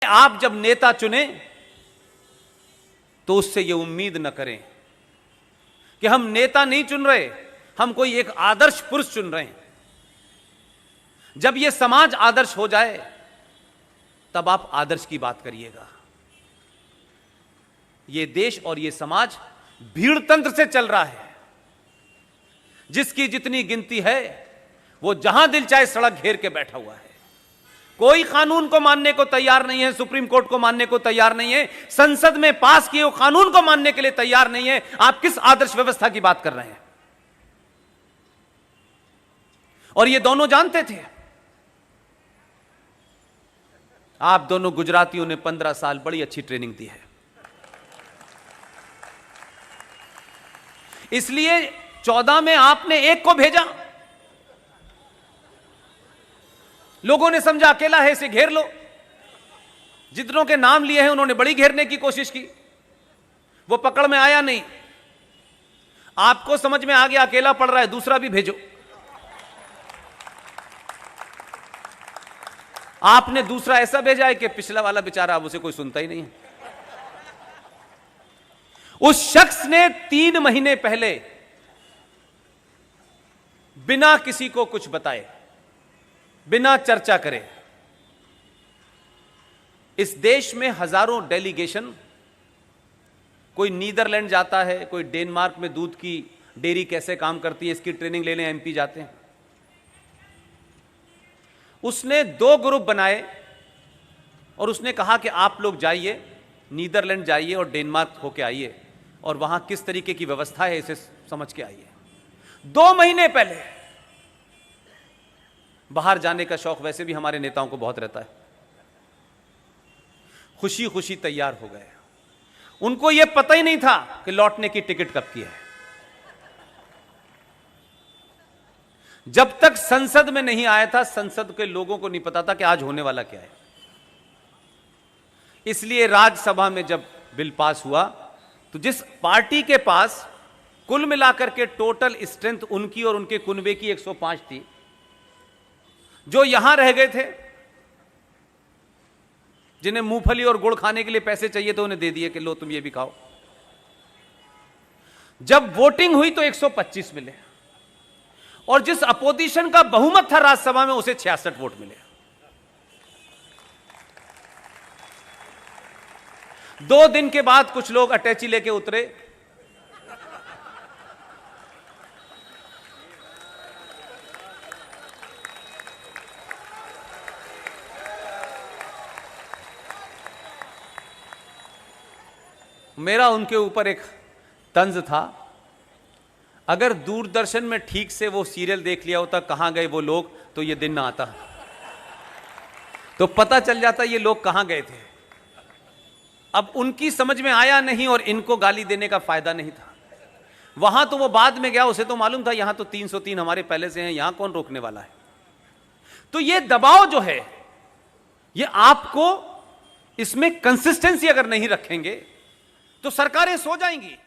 आप जब नेता चुने तो उससे यह उम्मीद न करें कि हम नेता नहीं चुन रहे, हम कोई एक आदर्श पुरुष चुन रहे हैं। जब यह समाज आदर्श हो जाए तब आप आदर्श की बात करिएगा। यह देश और यह समाज भीड़ तंत्र से चल रहा है। जिसकी जितनी गिनती है वो जहां दिल चाहे सड़क घेर के बैठा हुआ है। कोई कानून को मानने को तैयार नहीं है, सुप्रीम कोर्ट को मानने को तैयार नहीं है, संसद में पास किए हुए कानून को मानने के लिए तैयार नहीं है। आप किस आदर्श व्यवस्था की बात कर रहे हैं? और ये दोनों जानते थे। आप दोनों गुजरातियों ने 15 साल बड़ी अच्छी ट्रेनिंग दी है, इसलिए 14 में आपने एक को भेजा। लोगों ने समझा अकेला है, इसे घेर लो। जितनों के नाम लिए हैं उन्होंने बड़ी घेरने की कोशिश की, वो पकड़ में आया नहीं। आपको समझ में आ गया अकेला पड़ रहा है, दूसरा भी भेजो। आपने दूसरा ऐसा भेजा है कि पिछला वाला बेचारा अब उसे कोई सुनता ही नहीं है। उस शख्स ने 3 महीने पहले बिना किसी को कुछ बताए, बिना चर्चा करे, इस देश में हजारों डेलीगेशन, कोई नीदरलैंड जाता है, कोई डेनमार्क में दूध की डेयरी कैसे काम करती है इसकी ट्रेनिंग लेने एमपी जाते हैं। उसने 2 ग्रुप बनाए और उसने कहा कि आप लोग जाइए, नीदरलैंड जाइए और डेनमार्क होके आइए और वहां किस तरीके की व्यवस्था है इसे समझ के आइए। 2 महीने पहले। बाहर जाने का शौक वैसे भी हमारे नेताओं को बहुत रहता है। खुशी खुशी तैयार हो गए। उनको यह पता ही नहीं था कि लौटने की टिकट कब की है। जब तक संसद में नहीं आया था, संसद के लोगों को नहीं पता था कि आज होने वाला क्या है। इसलिए राज्यसभा में जब बिल पास हुआ तो जिस पार्टी के पास कुल मिलाकर के टोटल स्ट्रेंथ उनकी और उनके कुनबे की 105 थी, जो यहां रह गए थे, जिन्हें मूंगफली और गुड़ खाने के लिए पैसे चाहिए तो उन्हें दे दिए कि लो तुम ये भी खाओ। जब वोटिंग हुई तो 125 मिले और जिस अपोजिशन का बहुमत था राज्यसभा में उसे 66 वोट मिले। 2 दिन के बाद कुछ लोग अटैची लेके उतरे। मेरा उनके ऊपर एक तंज था, अगर दूरदर्शन में ठीक से वो सीरियल देख लिया होता कहां गए वो लोग, तो ये दिन ना आता, तो पता चल जाता ये लोग कहां गए थे। अब उनकी समझ में आया नहीं और इनको गाली देने का फायदा नहीं था। वहां तो वो बाद में गया, उसे तो मालूम था यहां तो 303 हमारे पहले से हैं, यहां कौन रोकने वाला है। तो ये दबाव जो है, ये आपको इसमें कंसिस्टेंसी अगर नहीं रखेंगे तो सरकारें सो जाएंगी।